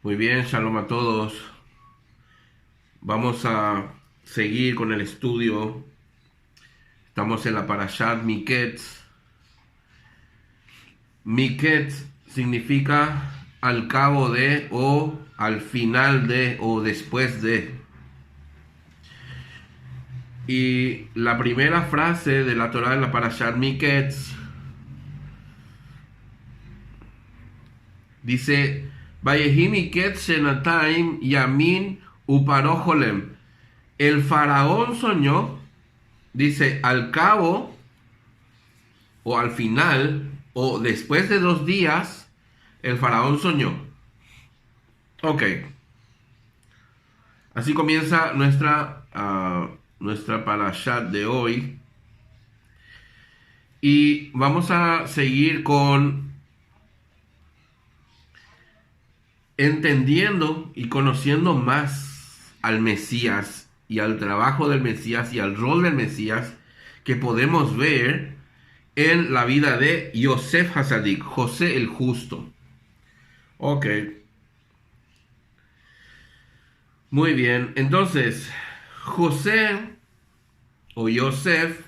Muy bien, shalom a todos. Vamos a seguir con el estudio. Estamos en la Parashat Miketz. Miketz significa al cabo de, o al final de, o después de. Y la primera frase de la Torah en la Parashat Miketz dice: Vayehi Miketz shenataim yamin uparocholem. El faraón soñó, dice, al cabo o al final o después de 2 días, el faraón soñó. Ok, así comienza nuestra parashat de hoy. Y vamos a seguir con entendiendo y conociendo más al Mesías y al trabajo del Mesías y al rol del Mesías que podemos ver en la vida de Yosef Hasadik, José el Justo. Ok. Muy bien. Entonces, José o Yosef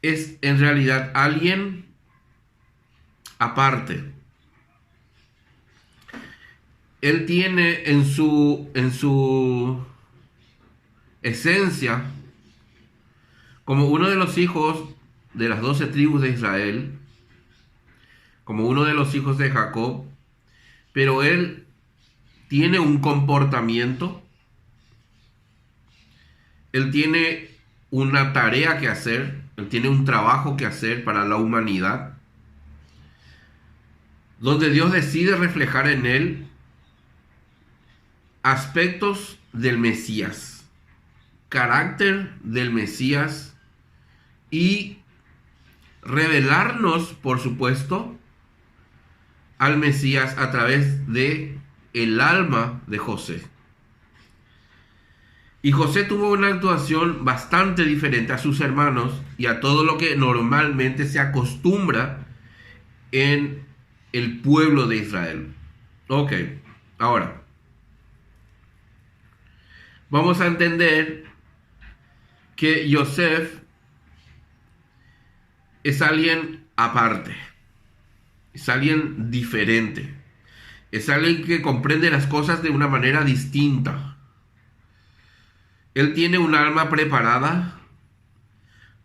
es en realidad alguien aparte. Él tiene en su esencia como uno de los hijos de las 12 tribus de Israel, como uno de los hijos de Jacob, pero él tiene un comportamiento, él tiene una tarea que hacer, él tiene un trabajo que hacer para la humanidad, donde Dios decide reflejar en él aspectos del Mesías, carácter del Mesías y revelarnos, por supuesto, al Mesías a través de el alma de José. Y José tuvo una actuación bastante diferente a sus hermanos y a todo lo que normalmente se acostumbra en el pueblo de Israel. Ok, ahora vamos a entender que Yosef es alguien aparte, es alguien diferente, es alguien que comprende las cosas de una manera distinta. Él tiene un alma preparada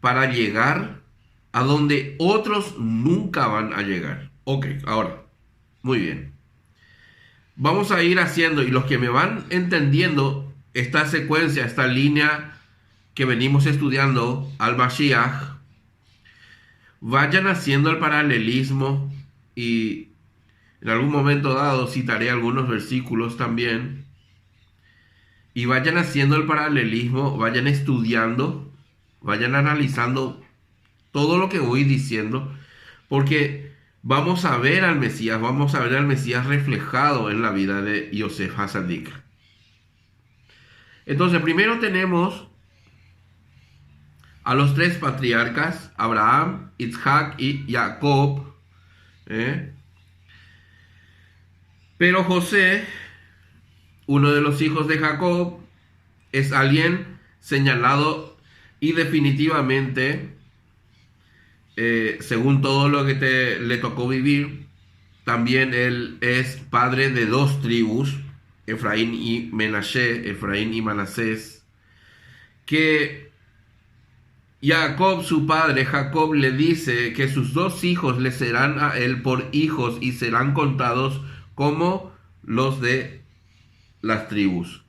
para llegar a donde otros nunca van a llegar. Ok, ahora, muy bien. Vamos a ir haciendo, y los que me van entendiendo esta secuencia, esta línea que venimos estudiando al Mashiach, vayan haciendo el paralelismo y en algún momento dado citaré algunos versículos también. Y vayan haciendo el paralelismo, vayan estudiando, vayan analizando todo lo que voy diciendo, porque vamos a ver al Mesías reflejado en la vida de Yosef Hasadik. Entonces, primero tenemos a los 3 patriarcas, Abraham, Isaac y Jacob. Pero José, uno de los hijos de Jacob, es alguien señalado y definitivamente, según todo lo que le tocó vivir, también él es padre de 2 tribus, Efraín y Menashe, Efraín y Manasés, que Jacob, su padre, Jacob le dice que sus 2 hijos le serán a él por hijos y serán contados como los de las tribus.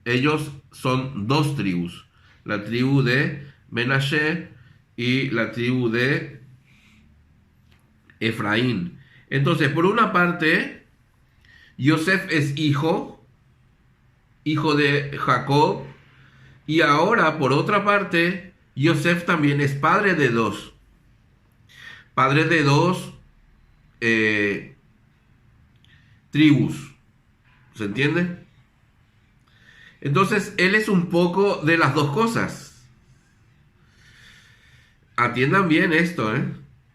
Ellos son 2 tribus, la tribu de Menashe y la tribu de Efraín. Entonces, por una parte, Yosef es hijo de Jacob, y ahora, por otra parte, Yosef también es padre de 2. Padre de 2 tribus. ¿Se entiende? Entonces, él es un poco de las 2 cosas. Atiendan bien esto, ¿eh?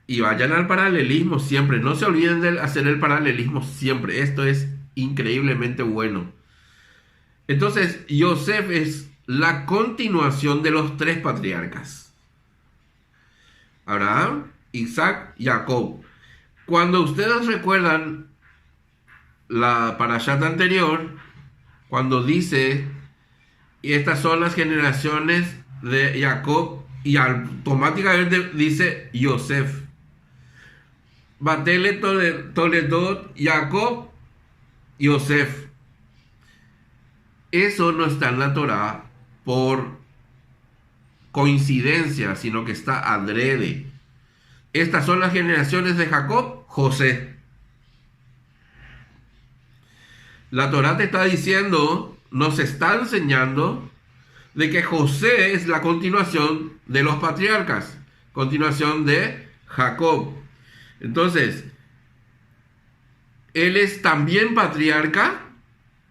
Y vayan al paralelismo siempre. No se olviden de hacer el paralelismo siempre. Esto es increíblemente bueno. Entonces, Yosef es la continuación de los tres patriarcas. Abraham, Isaac, Jacob. Cuando ustedes recuerdan la parashat anterior, cuando dice, y estas son las generaciones de Jacob, y automáticamente dice Yosef. Batele Toledot, Jacob, Yosef. Eso no está en la Torá por coincidencia, sino que está adrede. Estas son las generaciones de Jacob, José. La Torá te está diciendo, nos está enseñando de que José es la continuación de los patriarcas, continuación de Jacob. Entonces, él es también patriarca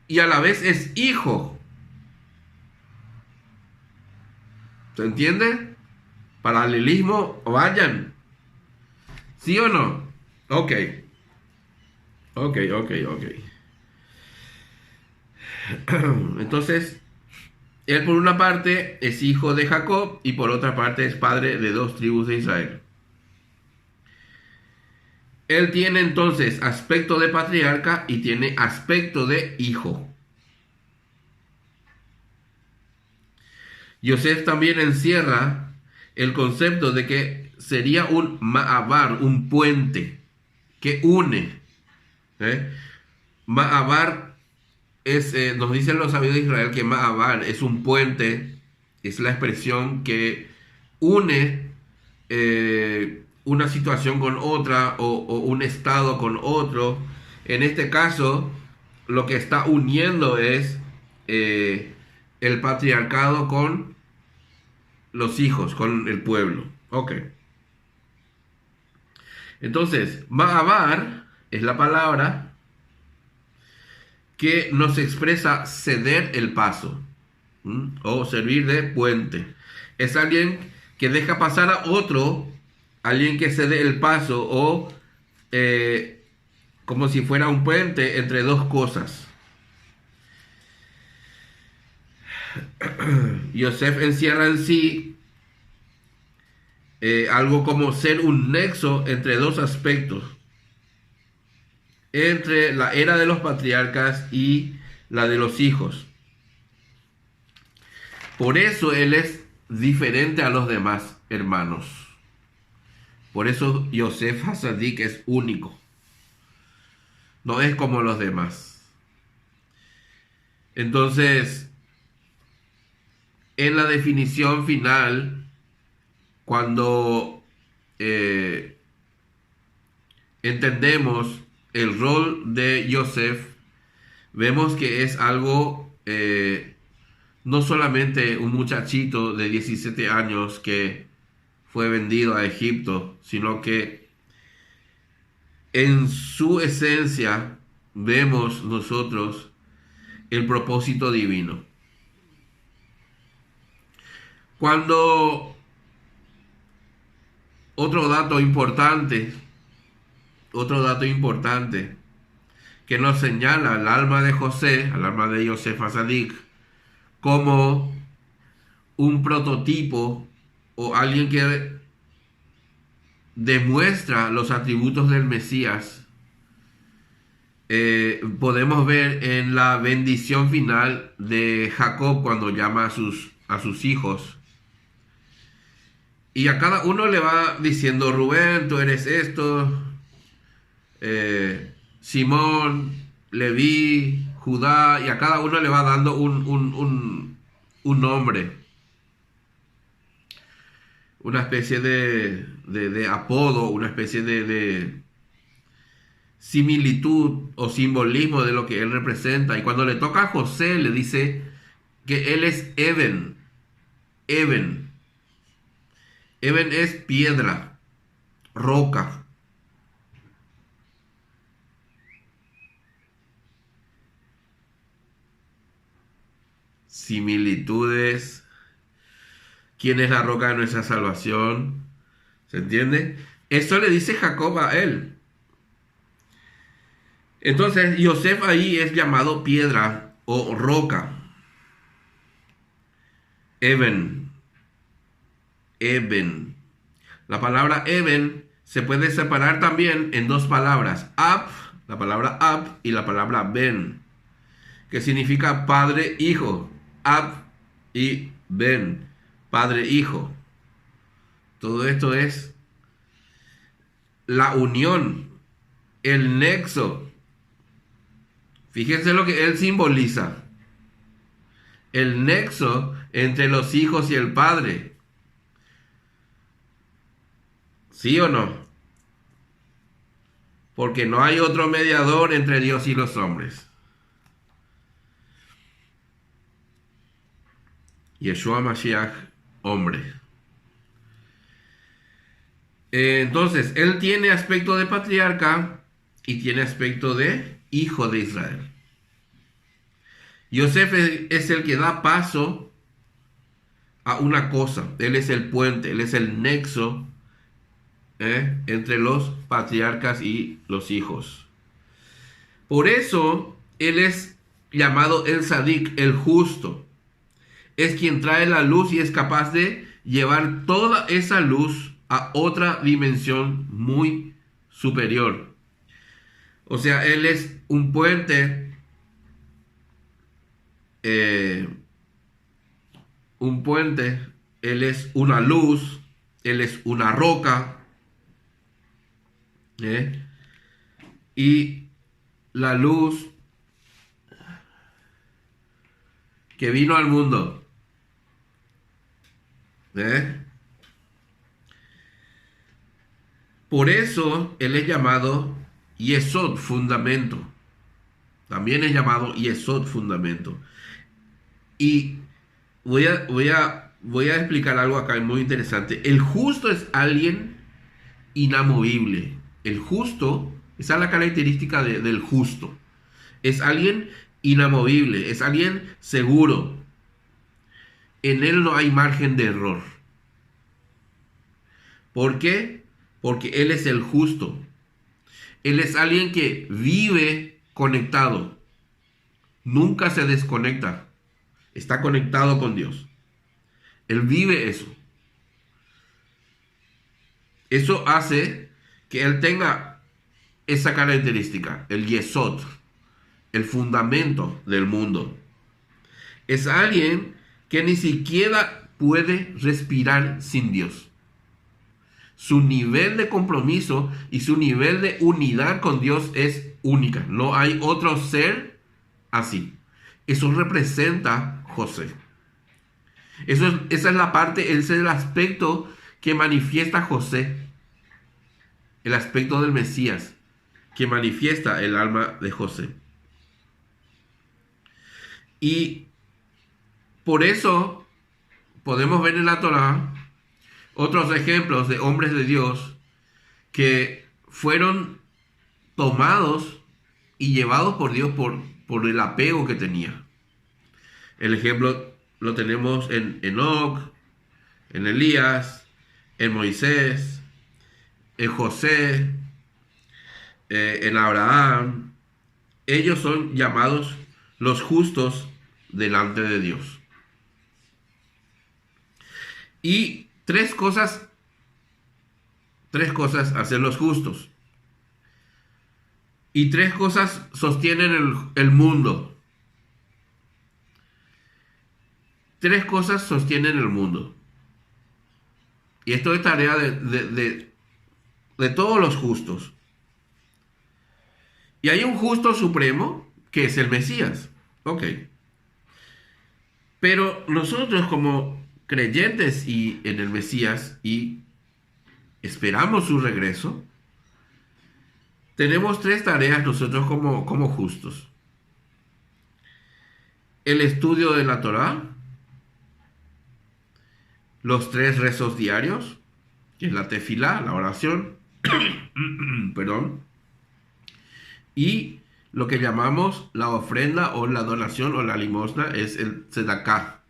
y a la vez es hijo. ¿Se entiende? Paralelismo, vayan. ¿Sí o no? Ok. Entonces, él por una parte es hijo de Jacob y por otra parte es padre de dos tribus de Israel. Él tiene entonces aspecto de patriarca y tiene aspecto de hijo. Yosef también encierra el concepto de que sería un ma'abar, un puente que une. Ma'abar es, nos dicen los sabios de Israel que ma'abar es un puente, es la expresión que une una situación con otra o un estado con otro. En este caso, lo que está uniendo es el patriarcado con los hijos, con el pueblo. Ok. Entonces, ma'abar es la palabra que nos expresa ceder el paso o servir de puente. Es alguien que deja pasar a otro, alguien que cede el paso o como si fuera un puente entre dos cosas. Yosef encierra en sí algo como ser un nexo entre dos aspectos, entre la era de los patriarcas y la de los hijos. Por eso él es diferente a los demás hermanos. Por eso Yosef Hasadik es único. No es como los demás. Entonces, en la definición final, cuando entendemos el rol de Yosef, vemos que es algo, no solamente un muchachito de 17 años que fue vendido a Egipto, sino que en su esencia vemos nosotros el propósito divino. Cuando otro dato importante que nos señala al alma de José, al alma de Yosef Hasadik, como un prototipo o alguien que demuestra los atributos del Mesías, podemos ver en la bendición final de Jacob cuando llama a sus hijos. Y a cada uno le va diciendo: Rubén, tú eres esto, Simón, Leví, Judá, y a cada uno le va dando un nombre, una especie de apodo, una especie de similitud o simbolismo de lo que él representa. Y cuando le toca a José, le dice que él es Eben. Eben es piedra, roca. Similitudes. ¿Quién es la roca de nuestra salvación? ¿Se entiende? Eso le dice Jacob a él. Entonces, Yosef ahí es llamado piedra o roca. Eben. Eben. La palabra Eben se puede separar también en dos palabras. Ab, la palabra Ab, y la palabra Ben, que significa padre, hijo. Ab y Ben, padre, hijo. Todo esto es la unión, el nexo. Fíjense lo que él simboliza. El nexo entre los hijos y el padre. ¿Sí o no? Porque no hay otro mediador entre Dios y los hombres. Yeshua Mashiach, hombre. Entonces, él tiene aspecto de patriarca y tiene aspecto de hijo de Israel. Yosef es el que da paso a una cosa. Él es el puente, él es el nexo entre los patriarcas y los hijos. Por eso, él es llamado el Sadik, el justo. Es quien trae la luz y es capaz de llevar toda esa luz a otra dimensión muy superior. O sea, él es un puente, él es una luz, él es una roca, y la luz que vino al mundo. Por eso él es llamado Yesod, fundamento. También es llamado Yesod, fundamento. Y voy a explicar algo acá muy interesante. El justo es alguien inamovible. El justo, esa es la característica del justo. Es alguien inamovible, es alguien seguro. En él no hay margen de error. ¿Por qué? Porque él es el justo. Él es alguien que vive conectado. Nunca se desconecta. Está conectado con Dios. Él vive eso. Eso hace que él tenga esa característica, el yesod, el fundamento del mundo. Es alguien que ni siquiera puede respirar sin Dios. Su nivel de compromiso y su nivel de unidad con Dios es única. No hay otro ser así. Eso representa José. Esa es la parte, ese es el aspecto que manifiesta José. El aspecto del Mesías que manifiesta el alma de José. Y por eso podemos ver en la Torá otros ejemplos de hombres de Dios que fueron tomados y llevados por Dios por el apego que tenía. El ejemplo lo tenemos en Enoc, en Elías, en Moisés, en José, en Abraham. Ellos son llamados los justos delante de Dios. Y tres cosas hacen los justos. Y tres cosas sostienen el mundo. Tres cosas sostienen el mundo. Y esto es tarea de todos los justos. Y hay un justo supremo que es el Mesías. Ok. Pero nosotros como creyentes y en el Mesías y esperamos su regreso, tenemos tres tareas nosotros como justos. El estudio de la Torá, los tres rezos diarios, que es la tefilá, la oración, perdón, y lo que llamamos la ofrenda o la donación o la limosna es el tzedaká,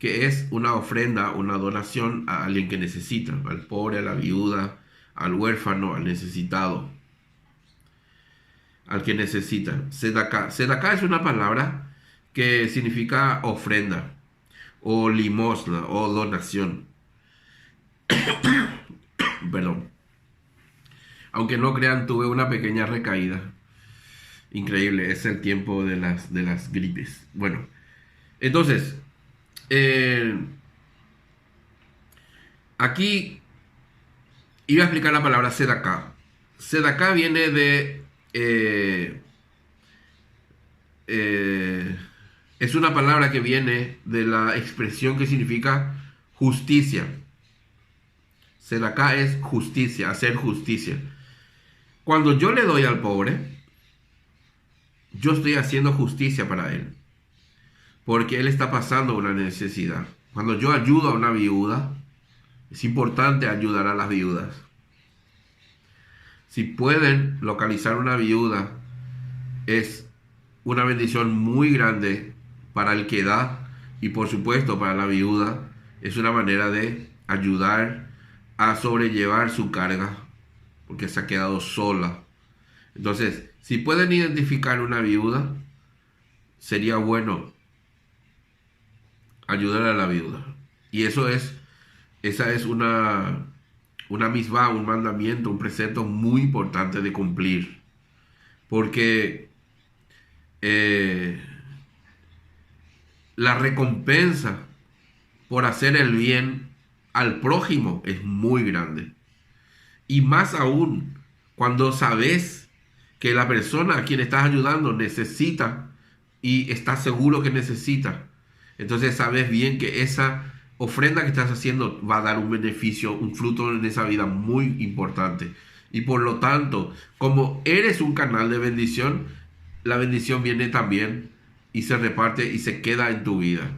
que es una ofrenda, una donación a alguien que necesita, al pobre, a la viuda, al huérfano, al necesitado, al que necesita. Sedaká. Sedaká es una palabra que significa ofrenda, o limosna, o donación. Perdón. Aunque no crean, tuve una pequeña recaída. Increíble, es el tiempo de las gripes. Bueno, entonces, eh, aquí iba a explicar la palabra sedaká. Sedaká viene de... es una palabra que viene de la expresión que significa justicia. Sedaká es justicia, hacer justicia. Cuando yo le doy al pobre, yo estoy haciendo justicia para él, porque él está pasando una necesidad. Cuando yo ayudo a una viuda, es importante ayudar a las viudas. Si pueden localizar una viuda, es una bendición muy grande para el que da, y por supuesto para la viuda es una manera de ayudar a sobrellevar su carga, porque se ha quedado sola. Entonces, si pueden identificar una viuda, sería bueno ayudar a la viuda. Y esa es una misma, un mandamiento, un precepto muy importante de cumplir. Porque la recompensa por hacer el bien al prójimo es muy grande. Y más aún cuando sabes que la persona a quien estás ayudando necesita y estás seguro que necesita. Entonces sabes bien que esa ofrenda que estás haciendo va a dar un beneficio, un fruto en esa vida muy importante. Y por lo tanto, como eres un canal de bendición, la bendición viene también y se reparte y se queda en tu vida.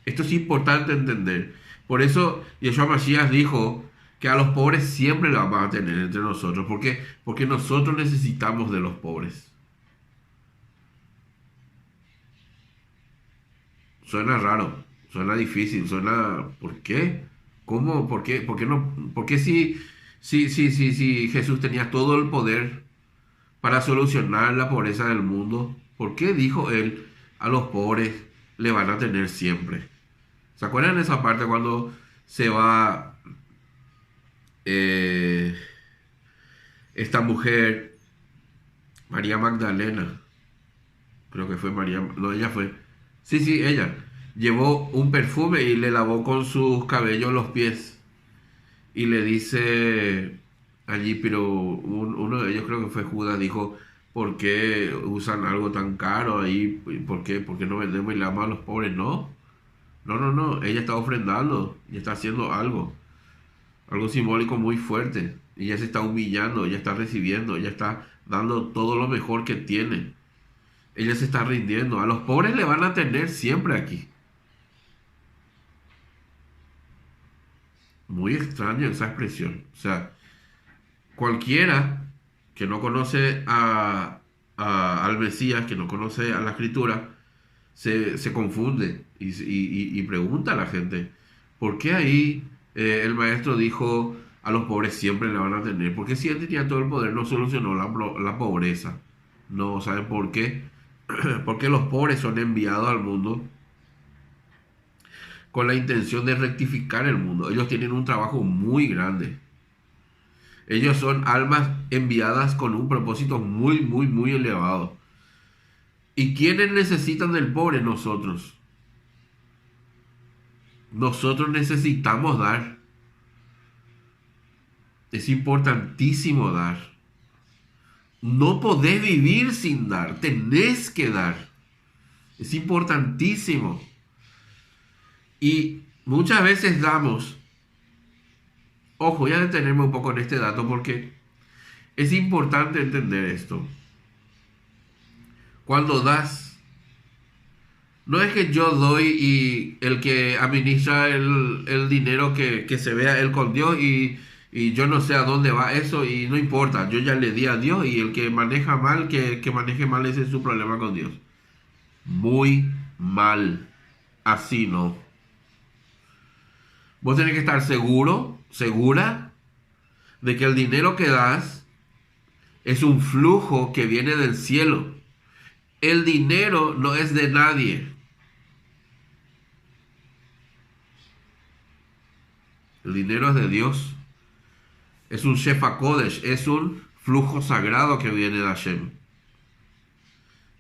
Esto es importante entender. Por eso Yeshua Mashiach dijo que a los pobres siempre los vamos a tener entre nosotros. ¿Por qué? Porque nosotros necesitamos de los pobres. Suena raro, suena difícil, suena... ¿Por qué? ¿Cómo? ¿Por qué? ¿Por qué no? ¿Por qué si Jesús tenía todo el poder para solucionar la pobreza del mundo? ¿Por qué dijo él a los pobres le van a tener siempre? ¿Se acuerdan de esa parte cuando se va esta mujer, María Magdalena? Creo que fue María, no, ella fue. Sí, ella. Llevó un perfume y le lavó con sus cabellos los pies. Y le dice allí, pero uno de ellos, creo que fue Judas, dijo, ¿por qué usan algo tan caro ahí? ¿Por qué no vendemos y le damos a los pobres? No. Ella está ofrendando y está haciendo algo simbólico muy fuerte. Ella se está humillando, ella está recibiendo, ella está dando todo lo mejor que tiene. Ella se está rindiendo. A los pobres le van a tener siempre aquí. Muy extraña esa expresión. O sea, cualquiera que no conoce al Mesías, que no conoce a la Escritura, se confunde y pregunta a la gente, ¿por qué ahí el maestro dijo a los pobres siempre le van a tener? Porque si él tenía todo el poder no solucionó la pobreza. No, ¿saben por qué? Porque los pobres son enviados al mundo con la intención de rectificar el mundo. Ellos tienen un trabajo muy grande. Ellos son almas enviadas con un propósito muy elevado. ¿Y quiénes necesitan del pobre? Nosotros. Nosotros necesitamos dar. Es importantísimo dar. No podés vivir sin dar. Tenés que dar. Es importantísimo. Y muchas veces damos. Ojo, voy a detenerme un poco en este dato porque es importante entender esto. Cuando das, no es que yo doy y el que administra el dinero que se vea él con Dios y yo no sé a dónde va eso y no importa, yo ya le di a Dios y el que maneja mal, que maneje mal, ese es su problema con Dios. Muy mal, así no. Vos tenés que estar seguro, segura, de que el dinero que das es un flujo que viene del cielo. El dinero no es de nadie. El dinero es de Dios. Es un Shefa Kodesh, es un flujo sagrado que viene de Hashem.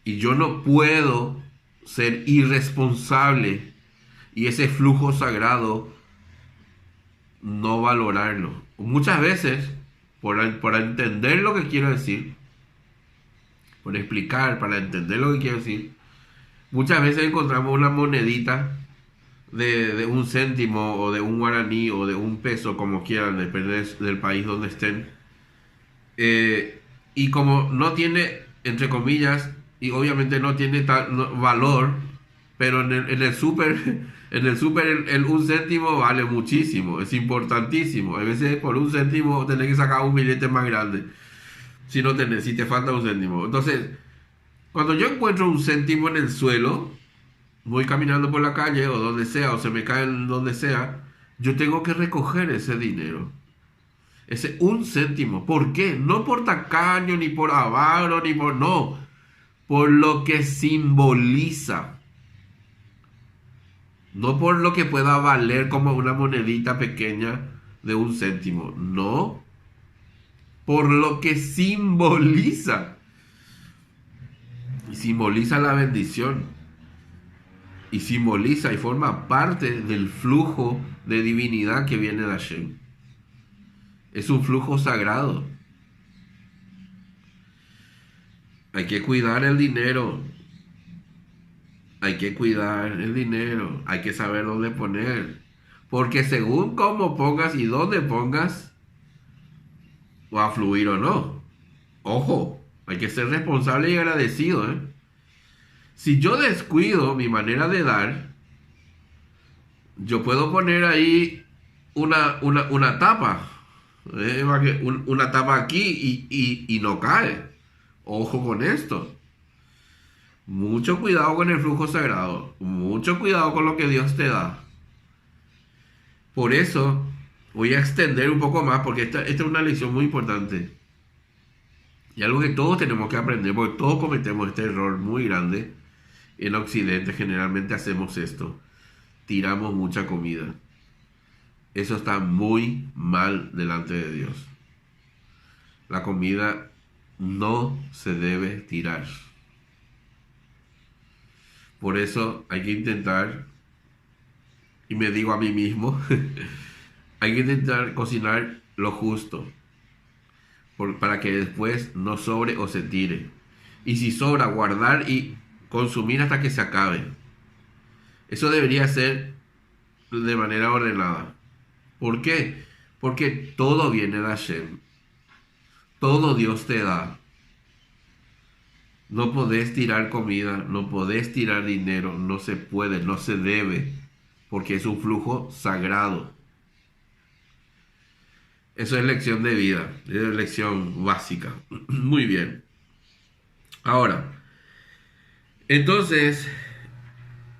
Y yo no puedo ser irresponsable y ese flujo sagrado no valorarlo. Muchas veces, por entender lo que quiero decir, por explicar, para entender lo que quiero decir, muchas veces encontramos una monedita de un céntimo o de un guaraní o de un peso, como quieran, depende del país donde estén. Y como no tiene, entre comillas, y obviamente no tiene valor, pero en el súper, en el súper el un céntimo vale muchísimo, es importantísimo. A veces por un céntimo tenés que sacar un billete más grande, si te falta un céntimo. Entonces, cuando yo encuentro un céntimo en el suelo, voy caminando por la calle o donde sea, o se me cae en donde sea, yo tengo que recoger ese dinero. Ese un céntimo. ¿Por qué? No por tacaño, ni por avaro, ni por... No. Por lo que simboliza. No por lo que pueda valer como una monedita pequeña de un céntimo. No. Por lo que simboliza. Y simboliza la bendición. Y simboliza y forma parte del flujo de divinidad que viene de Hashem. Es un flujo sagrado. Hay que cuidar el dinero. Hay que cuidar el dinero. Hay que saber dónde poner. Porque según cómo pongas y dónde pongas, va a fluir o no. Ojo, hay que ser responsable y agradecido, ¿eh? Si yo descuido mi manera de dar, yo puedo poner ahí una tapa. Una tapa aquí y no cae. Ojo con esto. Mucho cuidado con el flujo sagrado. Mucho cuidado con lo que Dios te da. Por eso voy a extender un poco más porque esta es una lección muy importante. Y algo que todos tenemos que aprender porque todos cometemos este error muy grande. En Occidente generalmente hacemos esto. Tiramos mucha comida. Eso está muy mal delante de Dios. La comida no se debe tirar. Por eso hay que intentar, y me digo a mí mismo, hay que intentar cocinar lo justo, para que después no sobre o se tire. Y si sobra, guardar y consumir hasta que se acabe. Eso debería ser de manera ordenada. ¿Por qué? Porque todo viene de Hashem. Todo Dios te da. No podés tirar comida, no podés tirar dinero, no se puede, no se debe, porque es un flujo sagrado. Eso es lección de vida, es lección básica. Muy bien. Ahora, entonces,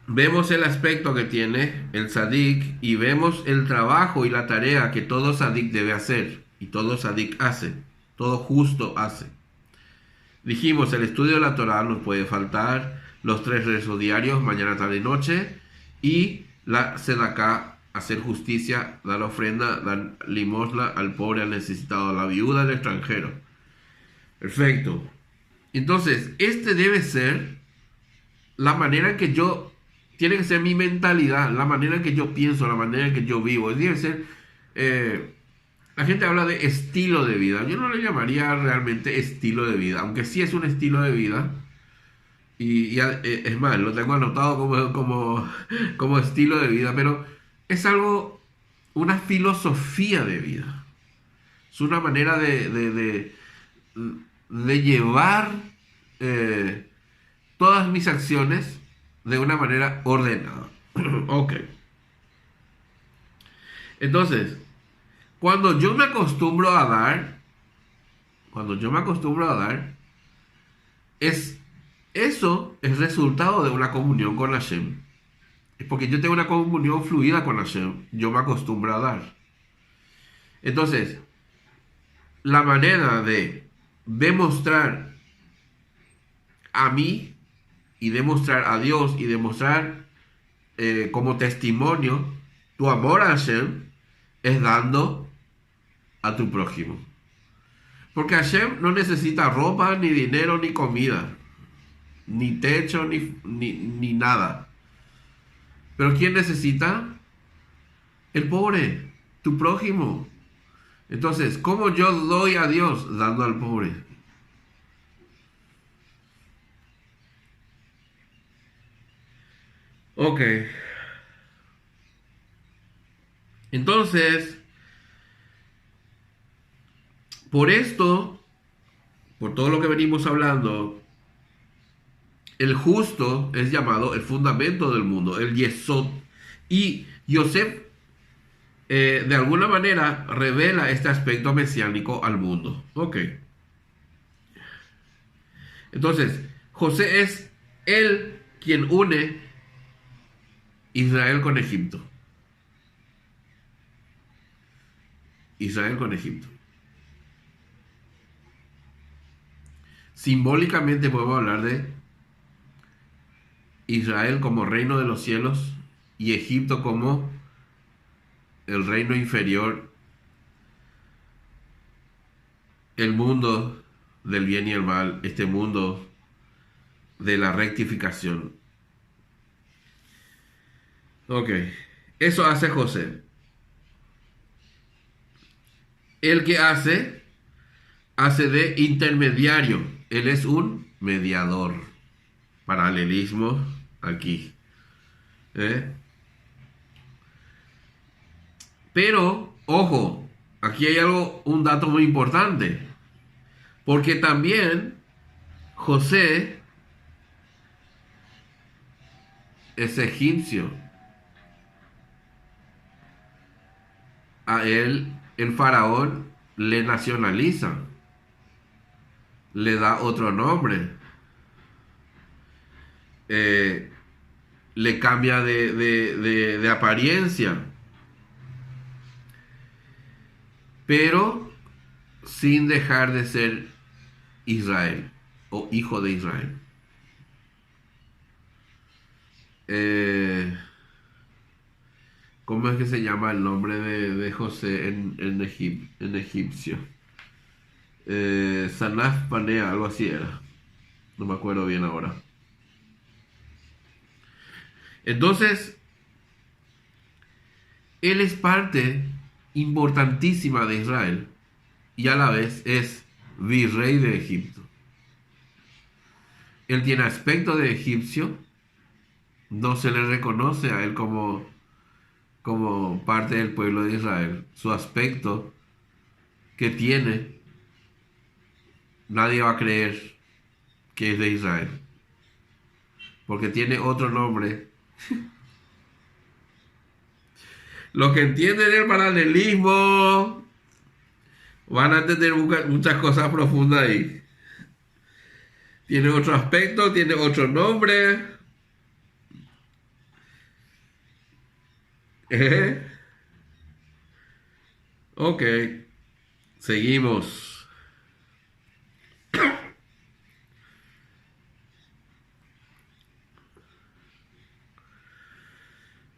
vemos el aspecto que tiene el tzadik y vemos el trabajo y la tarea que todo tzadik debe hacer y todo tzadik hace, todo justo hace. Dijimos, el estudio de la Torah nos puede faltar, los 3 rezos diarios, mañana, tarde y noche, y la sedaká, hacer justicia, dar ofrenda, dar limosna al pobre, al necesitado, a la viuda, al extranjero. Perfecto. Entonces, este debe ser la manera en que tiene que ser mi mentalidad, la manera en que yo pienso, la manera en que yo vivo. Debe ser... la gente habla de estilo de vida. Yo no le llamaría realmente estilo de vida, aunque sí es un estilo de vida. Y es más, lo tengo anotado como estilo de vida, pero es algo, una filosofía de vida. Es una manera de llevar todas mis acciones de una manera ordenada. Ok. Entonces, cuando yo me acostumbro a dar, eso es resultado de una comunión con Hashem. Es porque yo tengo una comunión fluida con Hashem. Yo me acostumbro a dar. Entonces, la manera de demostrar a mí y demostrar a Dios y demostrar como testimonio tu amor a Hashem es dando a tu prójimo. Porque Hashem no necesita ropa, ni dinero, ni comida, ni techo, ni nada. Pero ¿quién necesita? El pobre, tu prójimo. Entonces, ¿cómo yo doy a Dios? Dando al pobre. Ok. Entonces, por esto, por todo lo que venimos hablando, el justo es llamado el fundamento del mundo, el Yesod. Y Yosef, de alguna manera, revela este aspecto mesiánico al mundo. Ok. Entonces, José es él quien une Israel con Egipto. Israel con Egipto. Simbólicamente podemos hablar de Israel como reino de los cielos y Egipto como el reino inferior, el mundo del bien y el mal, este mundo de la rectificación. Ok, eso hace José. El que hace de intermediario. Él es un mediador. Paralelismo aquí. ¿Eh? Pero, ojo, aquí hay un dato muy importante. Porque también José es egipcio. A él, el faraón, le nacionaliza. Le da otro nombre. Le cambia de apariencia. Pero sin dejar de ser Israel o hijo de Israel. ¿Cómo es que se llama el nombre de José en egipcio? Sanaf Panea, algo así era. No me acuerdo bien ahora. Entonces, él es parte importantísima de Israel y a la vez es virrey de Egipto. Él tiene aspecto de egipcio, no se le reconoce a él como parte del pueblo de Israel. Su aspecto que tiene, nadie va a creer que es de Israel, porque tiene otro nombre. Los que entienden el paralelismo van a entender muchas cosas profundas ahí. Tiene otro aspecto, tiene otro nombre. Ok, seguimos.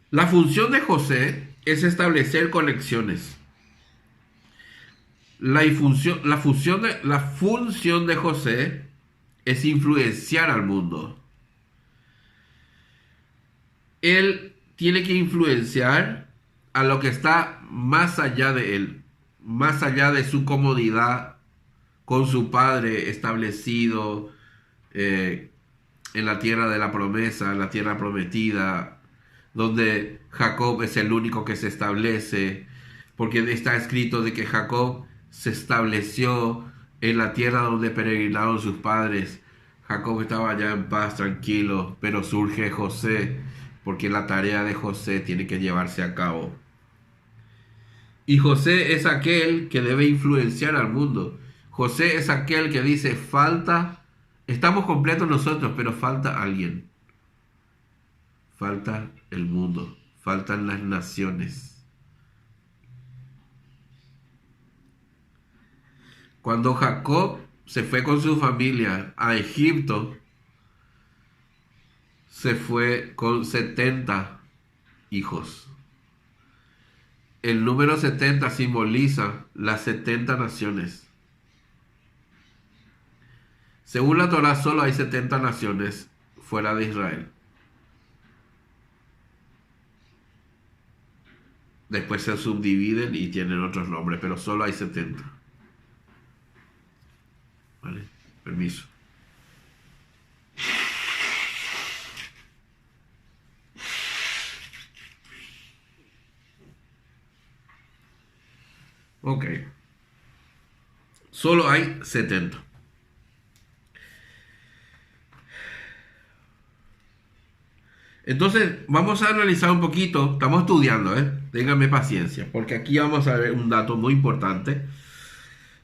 La función de José es establecer conexiones. La función de José es influenciar al mundo. Él tiene que influenciar a lo que está más allá de él, más allá de su comodidad con su padre establecido en la tierra de la promesa, en la tierra prometida, donde Jacob es el único que se establece, porque está escrito de que Jacob se estableció en la tierra donde peregrinaron sus padres. Jacob estaba allá en paz, tranquilo, pero surge José, porque la tarea de José tiene que llevarse a cabo. Y José es aquel que debe influenciar al mundo. José es aquel que dice, estamos completos nosotros, pero falta alguien. falta el mundo, faltan las naciones. Cuando Jacob se fue con su familia a Egipto, se fue con 70 hijos. El número 70 simboliza las 70 naciones. Según la Torá, solo hay 70 naciones fuera de Israel. Después se subdividen y tienen otros nombres, pero solo hay 70. ¿Vale? Permiso. Ok. Solo hay 70. Entonces, vamos a analizar un poquito. Estamos estudiando, ténganme paciencia, porque aquí vamos a ver un dato muy importante,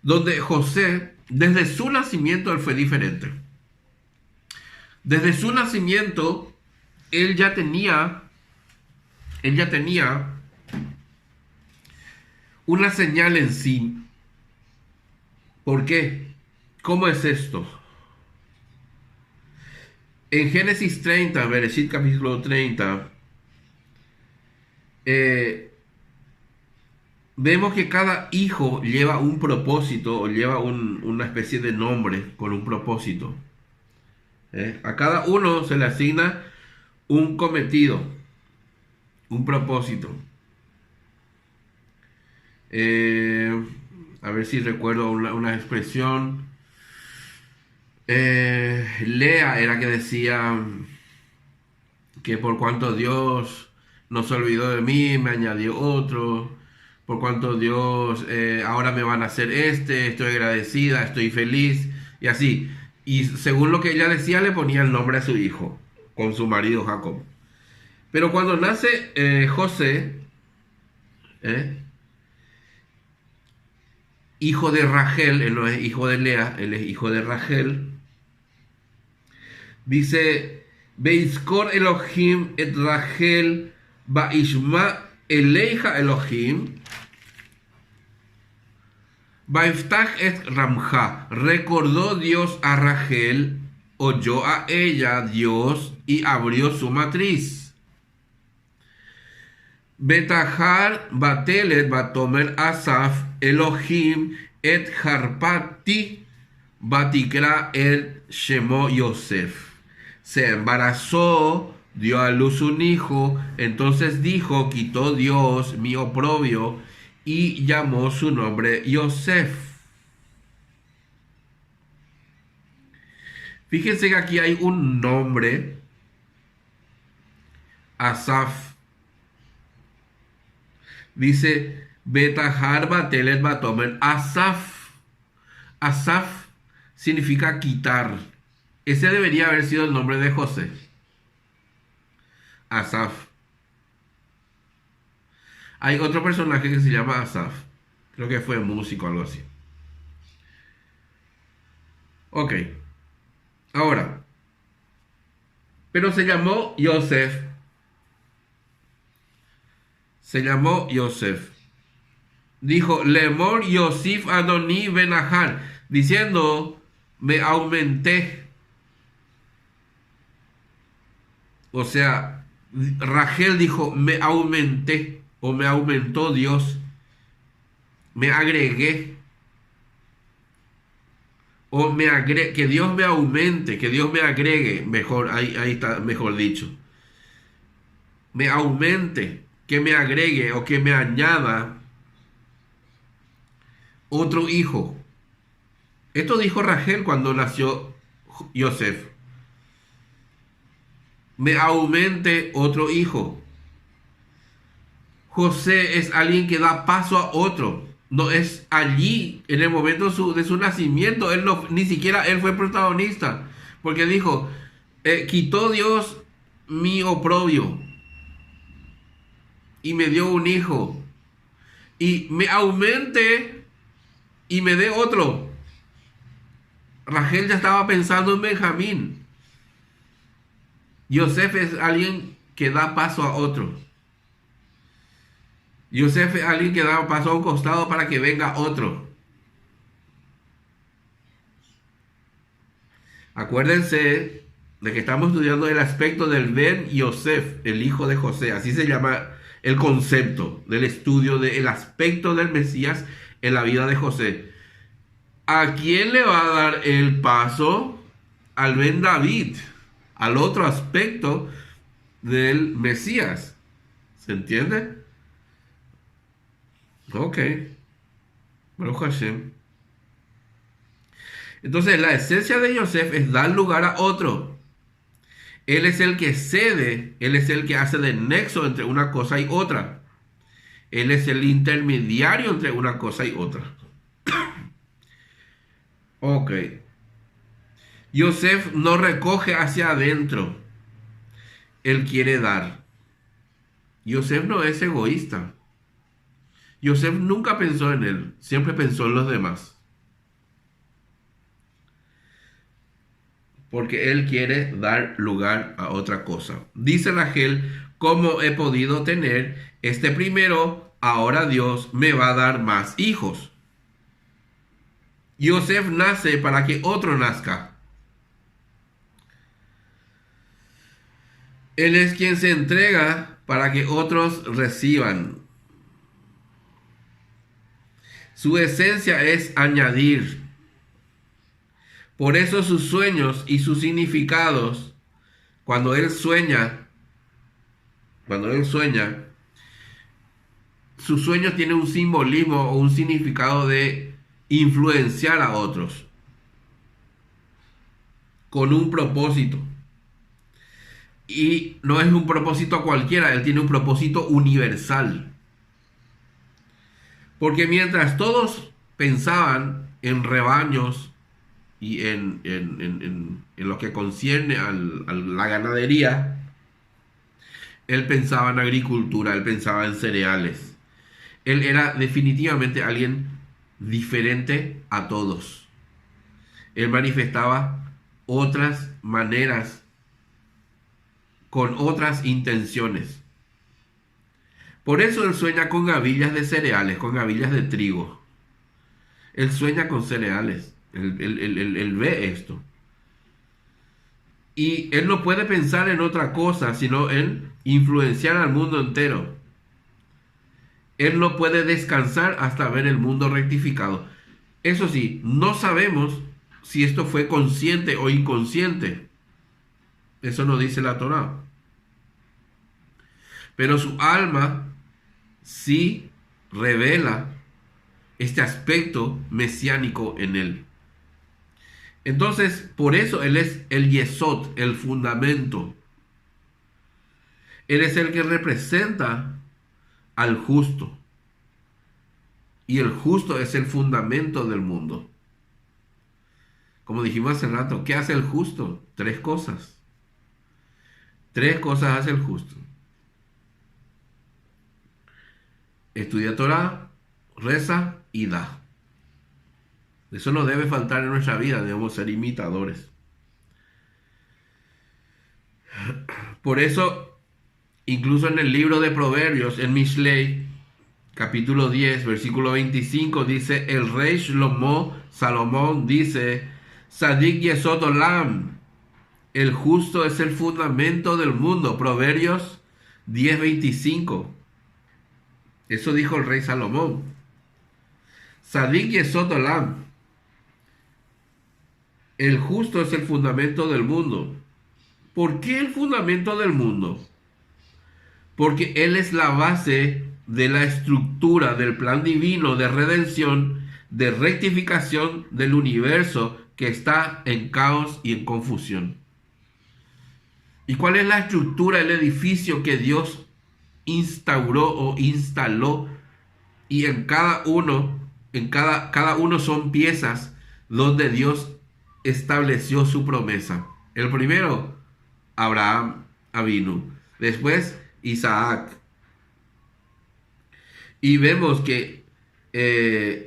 donde José, desde su nacimiento, él fue diferente. Desde su nacimiento, él ya tenía una señal en sí. ¿Por qué? ¿Cómo es esto? En Génesis 30, Bereshit capítulo 30, vemos que cada hijo lleva un propósito o lleva una especie de nombre con un propósito. A cada uno se le asigna un cometido, un propósito. A ver si recuerdo una expresión. Lea era que decía que por cuanto Dios no se olvidó de mí, me añadió otro. Por cuanto Dios ahora me van a hacer estoy agradecida, estoy feliz, y así. Y según lo que ella decía, le ponía el nombre a su hijo, con su marido Jacob. Pero cuando nace José, hijo de Rachel, él no es hijo de Lea, él es hijo de Rachel, dice, Beizkor Elohim et Rachel Baishma Eleija Elohim Baiftach et Ramja. Recordó Dios a Rachel, oyó a ella Dios y abrió su matriz. Betahar Batelet Batomer Asaf Elohim et Harpati Batikra el Shemo Yosef. Se embarazó, dio a luz un hijo, entonces dijo, quitó Dios mi oprobio y llamó su nombre Yosef. Fíjense que aquí hay un nombre, Asaf. Dice, Betahar Batelet Batomer Asaf. Asaf significa quitar. Ese debería haber sido el nombre de José. Asaf. Hay otro personaje que se llama Asaf. Creo que fue músico o algo así. Ok. Ahora. Pero se llamó Yosef. Se llamó Yosef. Dijo, Lemor Yosif Adoni Benahar. Diciendo, me aumenté. O sea, Rachel dijo, me aumenté. O me aumentó Dios. Me agregué. O que Dios me aumente, que Dios me agregue. Mejor, ahí está, mejor dicho. Me aumente, que me agregue o que me añada otro hijo. Esto dijo Rachel cuando nació Yosef. Me aumente otro hijo. José es alguien que da paso a otro. No es allí, en el momento de su nacimiento, él no, ni siquiera él fue protagonista. Porque dijo, quitó Dios mi oprobio y me dio un hijo. Y me aumente y me dé otro. Rachel ya estaba pensando en Benjamín. Yosef es alguien que da paso a otro. Yosef es alguien que da paso a un costado para que venga otro. Acuérdense de que estamos estudiando el aspecto del Ben Yosef, el hijo de José. Así se llama el concepto del estudio del aspecto del Mesías en la vida de José. ¿A quién le va a dar el paso? Al Ben David, al otro aspecto del Mesías. ¿Se entiende? Ok. Baruch Hashem. Entonces la esencia de Yosef es dar lugar a otro. Él es el que cede, él es el que hace de nexo entre una cosa y otra. Él es el intermediario entre una cosa y otra. Ok. Yosef no recoge hacia adentro. Él quiere dar. Yosef no es egoísta. Yosef nunca pensó en él, siempre pensó en los demás. Porque él quiere dar lugar a otra cosa. Dice Rachel, ¿cómo he podido tener este primero? Ahora Dios me va a dar más hijos. Yosef nace para que otro nazca. Él es quien se entrega para que otros reciban. Su esencia es añadir. Por eso sus sueños y sus significados, cuando él sueña, su sueño tiene un simbolismo o un significado de influenciar a otros con un propósito. Y no es un propósito cualquiera, él tiene un propósito universal. Porque mientras todos pensaban en rebaños y en lo que concierne a la ganadería, él pensaba en agricultura, él pensaba en cereales. Él era definitivamente alguien diferente a todos. Él manifestaba otras maneras, con otras intenciones. Por eso él sueña con gavillas de cereales, con gavillas de trigo. Él sueña con cereales. Él ve esto. Y él no puede pensar en otra cosa, sino en influenciar al mundo entero. Él no puede descansar hasta ver el mundo rectificado. Eso sí, no sabemos si esto fue consciente o inconsciente. Eso no dice la Torá. Pero su alma sí revela este aspecto mesiánico en él. Entonces, por eso él es el yesod, el fundamento. Él es el que representa al justo. Y el justo es el fundamento del mundo. Como dijimos hace rato, ¿qué hace el justo? Tres cosas. Tres cosas hace el justo. Estudia Torah, reza y da. Eso no debe faltar en nuestra vida, debemos ser imitadores. Por eso, incluso en el libro de Proverbios, en Mishlei, capítulo 10, versículo 25, dice, el rey Shlomo, Salomón, dice, Sadik Yesod Olam, el justo es el fundamento del mundo. Proverbios 10, 25. Eso dijo el rey Salomón. Sadik Yesod Olam, el justo es el fundamento del mundo. ¿Por qué el fundamento del mundo? Porque él es la base de la estructura del plan divino de redención, de rectificación del universo que está en caos y en confusión. ¿Y cuál es la estructura, el edificio que Dios instauró o instaló? Y en cada uno son piezas donde Dios estableció su promesa. El primero, Abraham Avinu. Después, Isaac. Y vemos que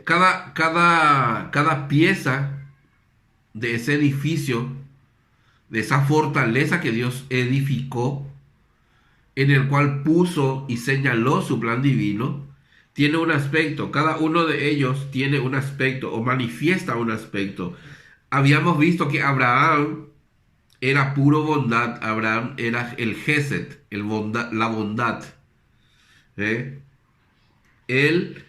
cada pieza de ese edificio, de esa fortaleza que Dios edificó, en el cual puso y señaló su plan divino, tiene un aspecto. Cada uno de ellos tiene un aspecto o manifiesta un aspecto. Habíamos visto que Abraham era puro bondad. Abraham era el Gesed, la bondad. ¿Eh? Él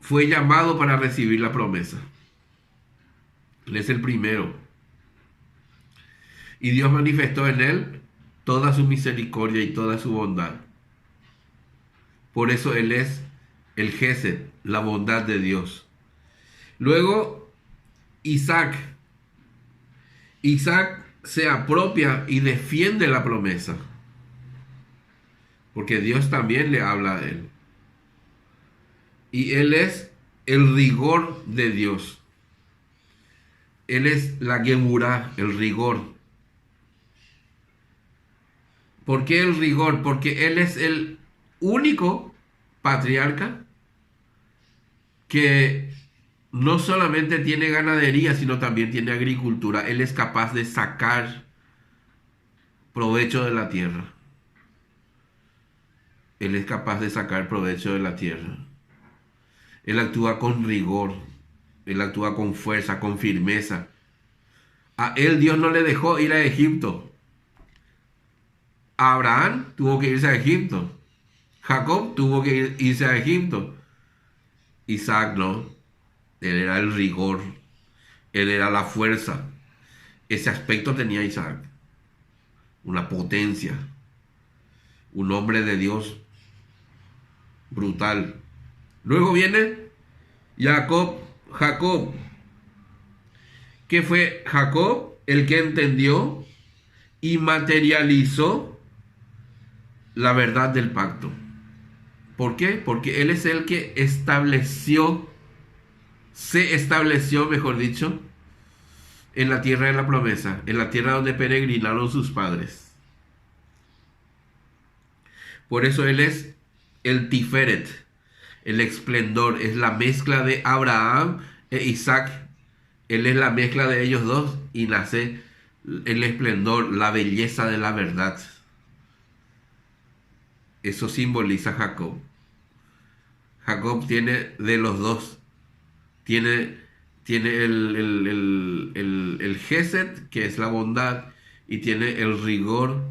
fue llamado para recibir la promesa. Él es el primero. Y Dios manifestó en él toda su misericordia y toda su bondad. Por eso él es el Gesed, la bondad de Dios. Luego, Isaac. Isaac se apropia y defiende la promesa. Porque Dios también le habla a él. Y él es el rigor de Dios. Él es la Gemurá, el rigor. ¿Por qué el rigor? Porque él es el único patriarca que no solamente tiene ganadería, sino también tiene agricultura. Él es capaz de sacar provecho de la tierra. Él es capaz de sacar provecho de la tierra. Él actúa con rigor. Él actúa con fuerza, con firmeza. A él Dios no le dejó ir a Egipto. Abraham tuvo que irse a Egipto. Jacob tuvo que irse a Egipto. Isaac no. Él era el rigor. Él era la fuerza. Ese aspecto tenía Isaac. Una potencia. Un hombre de Dios brutal. Luego viene Jacob. ¿Qué fue Jacob? El que entendió y materializó la verdad del pacto. ¿Por qué? Porque él es el que se estableció, mejor dicho, en la tierra de la promesa, en la tierra donde peregrinaron sus padres. Por eso él es el Tiferet, el esplendor, es la mezcla de Abraham e Isaac. Él es la mezcla de ellos dos y nace el esplendor, la belleza de la verdad. Eso simboliza Jacob. Jacob tiene de los dos. Tiene el Gesed, que es la bondad, y tiene el rigor,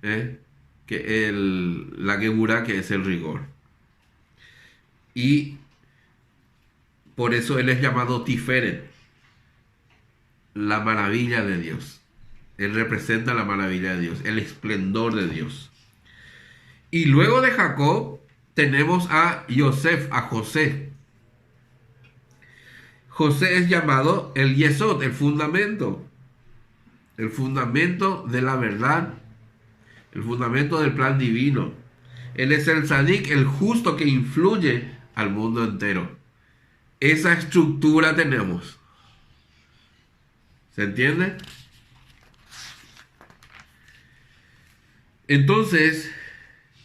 la Gemurá, que es el rigor. Y por eso él es llamado Tiferet, la maravilla de Dios. Él representa la maravilla de Dios, el esplendor de Dios. Y luego de Jacob tenemos a Yosef, a José. José es llamado el Yesod, el fundamento de la verdad, el fundamento del plan divino. Él es el Tzadik, el justo que influye al mundo entero. Esa estructura tenemos. ¿Se entiende? Entonces,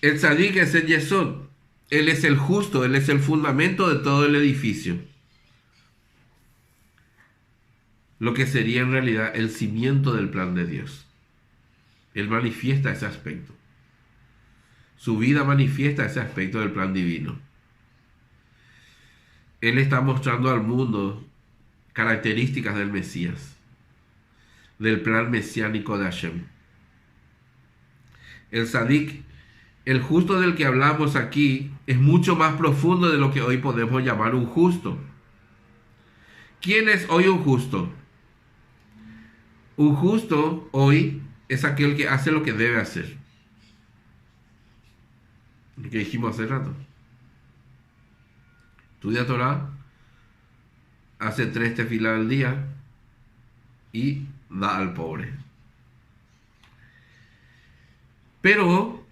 el Tzadik es el Yesod. Él es el justo, él es el fundamento de todo el edificio. Lo que sería en realidad el cimiento del plan de Dios. Él manifiesta ese aspecto. Su vida manifiesta ese aspecto del plan divino. Él está mostrando al mundo características del Mesías, del plan mesiánico de Hashem. El Tzadik, el justo del que hablamos aquí, es mucho más profundo de lo que hoy podemos llamar un justo. ¿Quién es hoy un justo? Un justo hoy es aquel que hace lo que debe hacer. Lo que dijimos hace rato. Estudia Torah, hace 3 tefilá al día y da al pobre. Pero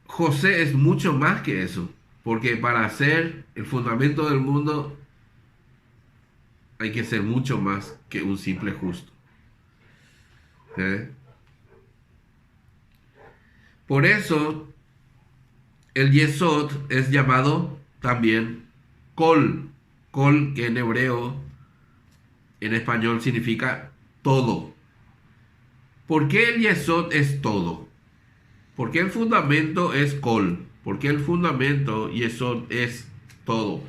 José es mucho más que eso, porque para ser el fundamento del mundo hay que ser mucho más que un simple justo. Por eso el Yesod es llamado también Kol. Kol, que en hebreo, en español significa todo. ¿Por qué el yesod es todo? ¿Por qué el fundamento es kol? ¿Por qué el fundamento yesod es todo?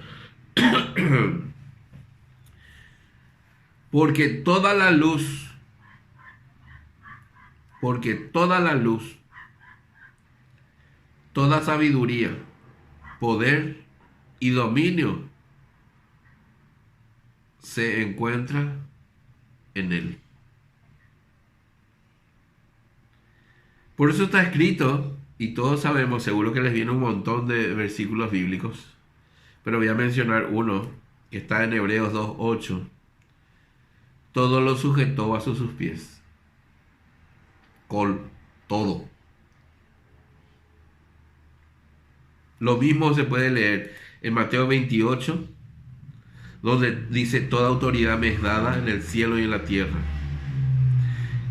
Porque toda la luz, porque toda la luz, toda sabiduría, poder y dominio se encuentra en él. Por eso está escrito, y todos sabemos, seguro que les viene un montón de versículos bíblicos, pero voy a mencionar uno que está en Hebreos 2:8. Todo lo sujetó a sus pies. Con todo. Lo mismo se puede leer en Mateo 28, donde dice: toda autoridad me es dada en el cielo y en la tierra.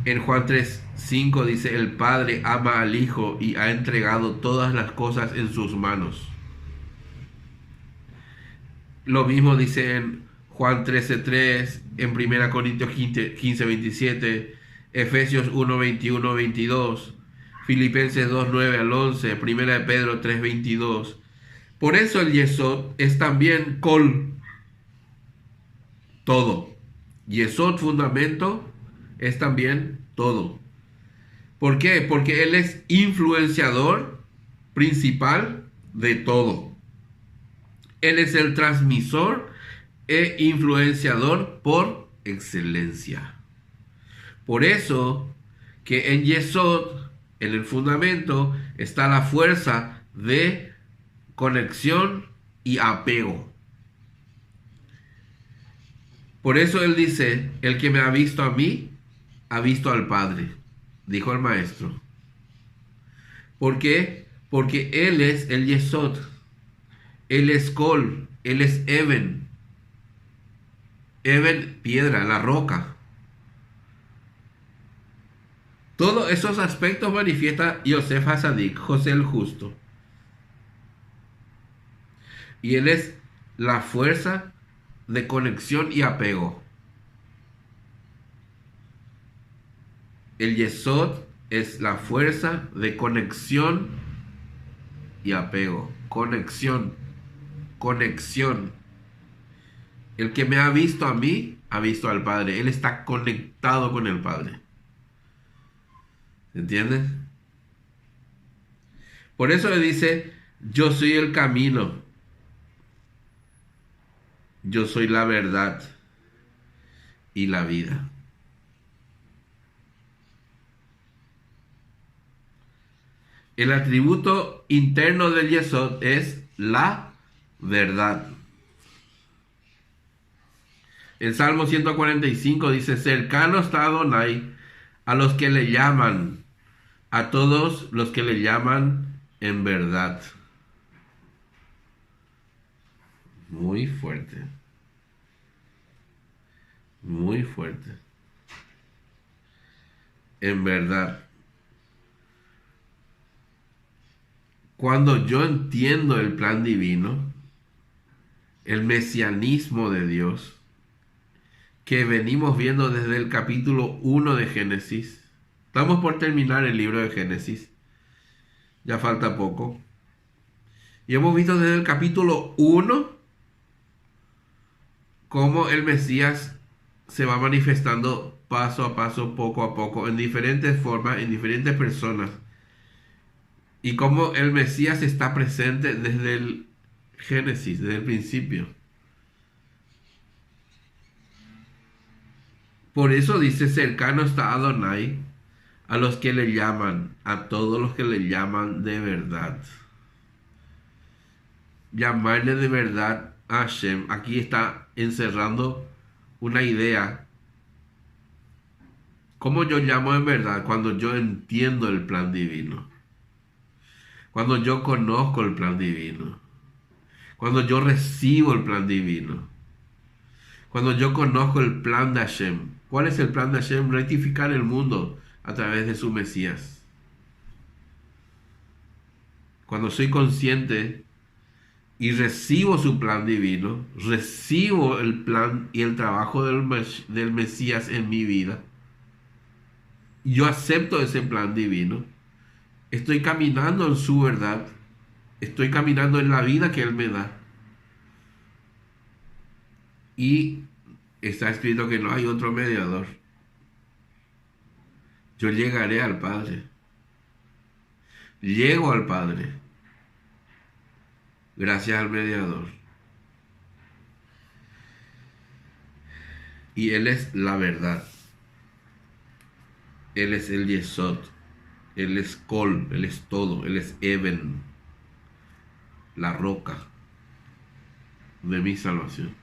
En Juan 3:5 dice: el Padre ama al Hijo y ha entregado todas las cosas en sus manos. Lo mismo dice en Juan 13:3, en 1 Corintios 15:27, Efesios 1:21-22, Filipenses 2:9-11, 1 de Pedro 3:22. Por eso el yesod es también kol, todo. Yesod, fundamento, es también todo. ¿Por qué? Porque él es influenciador principal de todo. Él es el transmisor e influenciador por excelencia. Por eso que en yesod, en el fundamento, está la fuerza de conexión y apego. Por eso él dice: el que me ha visto a mí, ha visto al Padre, dijo el maestro. ¿Por qué? Porque él es el yesod, él es kol, él es even. Even, piedra, la roca. Todos esos aspectos manifiesta Yosef Hasadik, José el Justo. Y él es la fuerza de conexión y apego. El yesod es la fuerza de conexión y apego. Conexión. Conexión. El que me ha visto a mí, ha visto al Padre. Él está conectado con el Padre. ¿Se entiende? Por eso le dice: yo soy el camino. Yo soy la verdad y la vida. El atributo interno del yesod es la verdad. El Salmo 145 dice: cercano está Adonai a los que le llaman, a todos los que le llaman en verdad. Muy fuerte. Muy fuerte. En verdad. Cuando yo entiendo el plan divino, el mesianismo de Dios, que venimos viendo desde el capítulo 1 de Génesis. Estamos por terminar el libro de Génesis. Ya falta poco. Y hemos visto desde el capítulo 1 cómo el Mesías se va manifestando paso a paso, poco a poco, en diferentes formas, en diferentes personas. Y cómo el Mesías está presente desde el Génesis, desde el principio. Por eso dice: cercano está Adonai a los que le llaman, a todos los que le llaman de verdad. Llamarle de verdad a Hashem, aquí está encerrando una idea. ¿Cómo yo llamo en verdad? Cuando yo entiendo el plan divino. Cuando yo conozco el plan divino. Cuando yo recibo el plan divino. Cuando yo conozco el plan de Hashem. ¿Cuál es el plan de Hashem? Rectificar el mundo a través de su Mesías. Cuando soy consciente y recibo su plan divino, recibo el plan y el trabajo del Mesías en mi vida, yo acepto ese plan divino, estoy caminando en su verdad, estoy caminando en la vida que Él me da. Y está escrito que no hay otro mediador. Yo llegaré al Padre. Llego al Padre gracias al mediador. Y Él es la verdad. Él es el Yesod. Él es Kol. Él es todo. Él es Eben. La roca de mi salvación.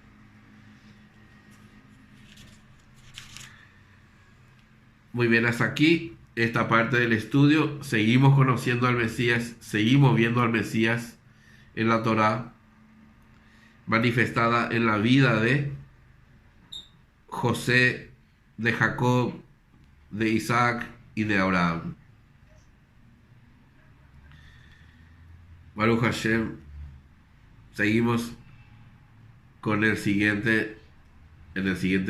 Muy bien, hasta aquí esta parte del estudio. Seguimos conociendo al Mesías. Seguimos viendo al Mesías en la Torá, manifestada en la vida de José, de Jacob, de Isaac y de Abraham. Baruch Hashem. Seguimos con en el siguiente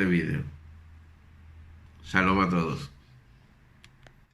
video. Shalom a todos.